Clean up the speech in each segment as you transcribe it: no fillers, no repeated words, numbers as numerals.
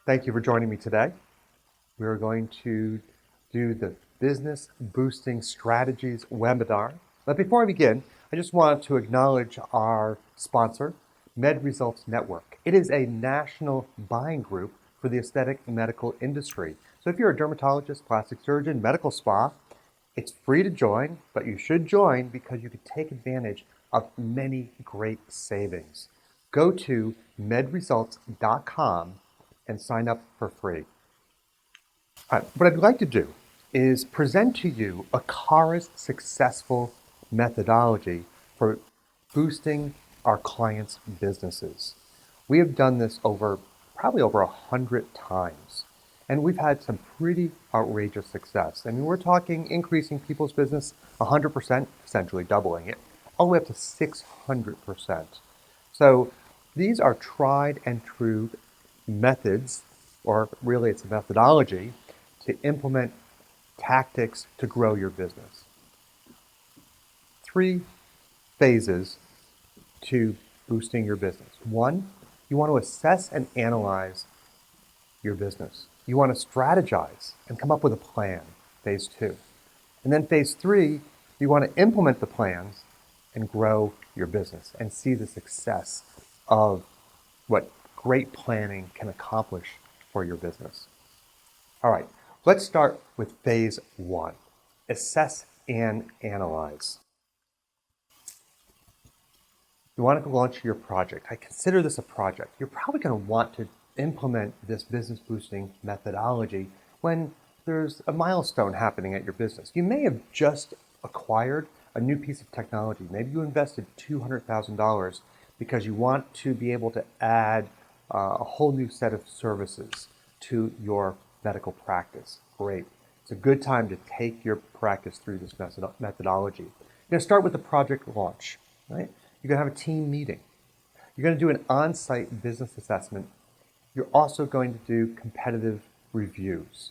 Thank you for joining me today. We're going to do the Business Boosting Strategies webinar. But before I begin, I just want to acknowledge our sponsor, Med Results Network. It is a national buying group for the aesthetic medical industry. So if you're a dermatologist, plastic surgeon, medical spa, it's free to join, but you should join because you can take advantage of many great savings. Go to medresults.com and sign up for free. All right, what I'd like to do is present to you Acara's successful methodology for boosting our clients' businesses. We have done this probably over 100 times, and we've had some pretty outrageous success. I mean, we're talking increasing people's business 100%, essentially doubling it, all the way up to 600%. So these are tried and true methods, or really it's a methodology, to implement tactics to grow your business. 3 phases to boosting your business. 1, you want to assess and analyze your business. You want to strategize and come up with a plan, phase 2. And then phase 3, you want to implement the plans and grow your business and see the success of what great planning can accomplish for your business. All right, let's start with phase 1, assess and analyze. You want to launch your project. I consider this a project. You're probably going to want to implement this business boosting methodology when there's a milestone happening at your business. You may have just acquired a new piece of technology. Maybe you invested $200,000 because you want to be able to add a whole new set of services to your medical practice. Great. It's a good time to take your practice through this methodology. You're going to start with the project launch, right? You're going to have a team meeting. You're going to do an on-site business assessment. You're also going to do competitive reviews.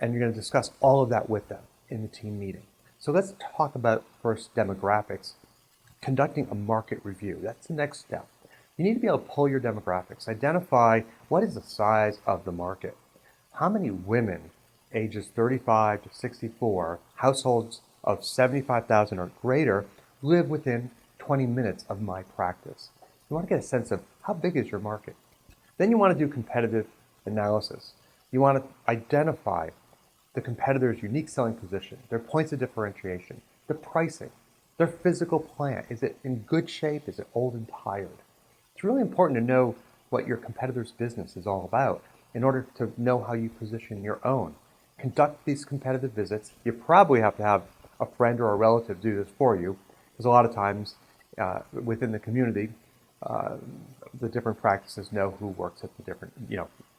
And you're going to discuss all of that with them in the team meeting. So let's talk about first demographics. Conducting a market review. That's the next step. You need to be able to pull your demographics, identify what is the size of the market. How many women ages 35 to 64, households of 75,000 or greater, live within 20 minutes of my practice? You want to get a sense of how big is your market. Then you want to do competitive analysis. You want to identify the competitor's unique selling position, their points of differentiation, the pricing, their physical plant. Is it in good shape? Is it old and tired? It's really important to know what your competitor's business is all about in order to know how you position your own. Conduct these competitive visits. You probably have to have a friend or a relative do this for you, because a lot of times within the community, the different practices know who works at the different,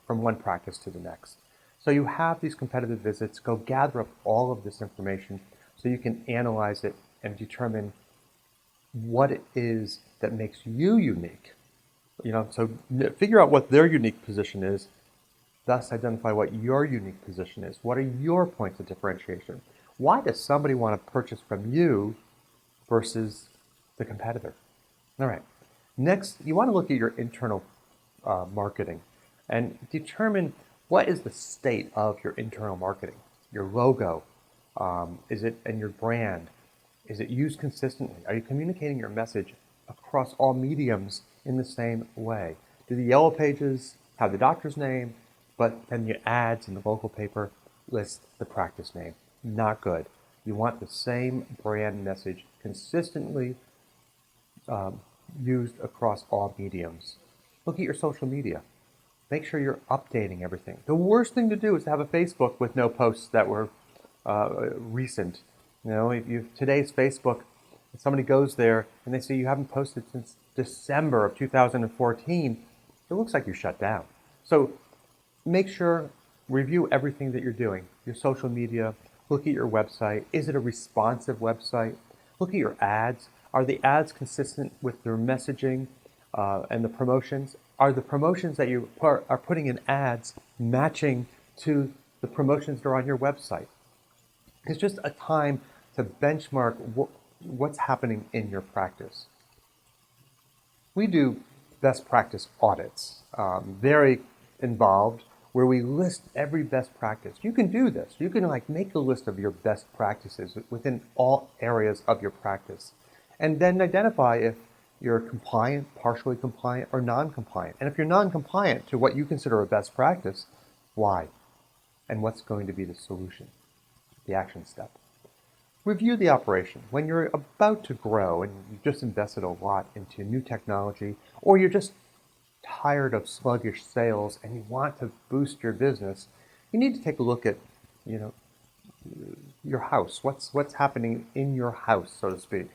from one practice to the next. So you have these competitive visits. Go gather up all of this information so you can analyze it and determine what it is that makes you unique. So figure out what their unique position is, thus identify what your unique position is. What are your points of differentiation? Why does somebody want to purchase from you versus the competitor? All right. Next, you want to look at your internal marketing and determine what is the state of your internal marketing. Your logo, and your brand. Is it used consistently? Are you communicating your message across all mediums in the same way? Do the yellow pages have the doctor's name, but then your ads in the local paper list the practice name? Not good. You want the same brand message consistently used across all mediums. Look at your social media. Make sure you're updating everything. The worst thing to do is to have a Facebook with no posts that were recent. If today's Facebook, if somebody goes there and they say you haven't posted since December of 2014, it looks like you're shut down. So make sure, review everything that you're doing, your social media, look at your website. Is it a responsive website? Look at your ads. Are the ads consistent with their messaging and the promotions? Are the promotions that you are putting in ads matching to the promotions that are on your website? It's just a time to benchmark what's happening in your practice. We do best practice audits very involved where we list every best practice. You can do this. You can make a list of your best practices within all areas of your practice, and then identify if you're compliant, partially compliant, or non-compliant. And if you're non-compliant to what you consider a best practice, why? And what's going to be the solution, the action step? Review the operation. When you're about to grow and you've just invested a lot into new technology, or you're just tired of sluggish sales and you want to boost your business, you need to take a look at, your house. What's happening in your house, so to speak?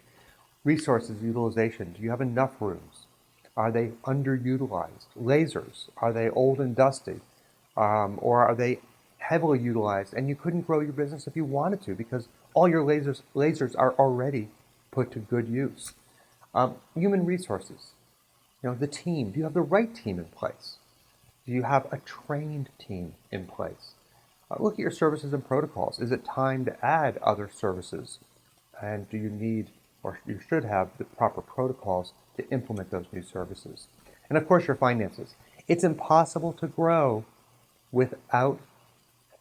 Resources utilization. Do you have enough rooms? Are they underutilized? Lasers. Are they old and dusty? Or are they heavily utilized and you couldn't grow your business if you wanted to because all your lasers are already put to good use? Human resources. The team. Do you have the right team in place? Do you have a trained team in place? Look at your services and protocols. Is it time to add other services? And do you need, or you should have, the proper protocols to implement those new services? And of course, your finances. It's impossible to grow without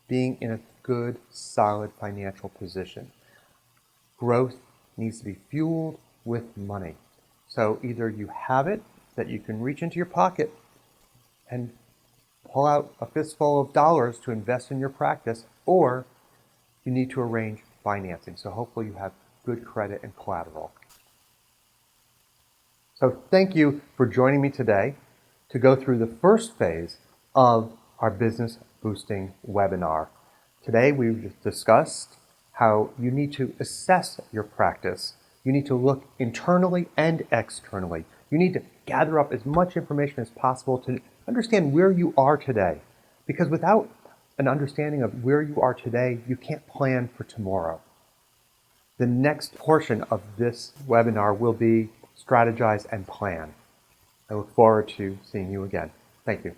being in a good, solid financial position. Growth needs to be fueled with money. So either you have it, that you can reach into your pocket and pull out a fistful of dollars to invest in your practice, or you need to arrange financing. So hopefully you have good credit and collateral. So thank you for joining me today to go through the first phase of our business boosting webinar. Today we've discussed how you need to assess your practice. You need to look internally and externally. You need to gather up as much information as possible to understand where you are today. Because without an understanding of where you are today, you can't plan for tomorrow. The next portion of this webinar will be strategize and plan. I look forward to seeing you again. Thank you.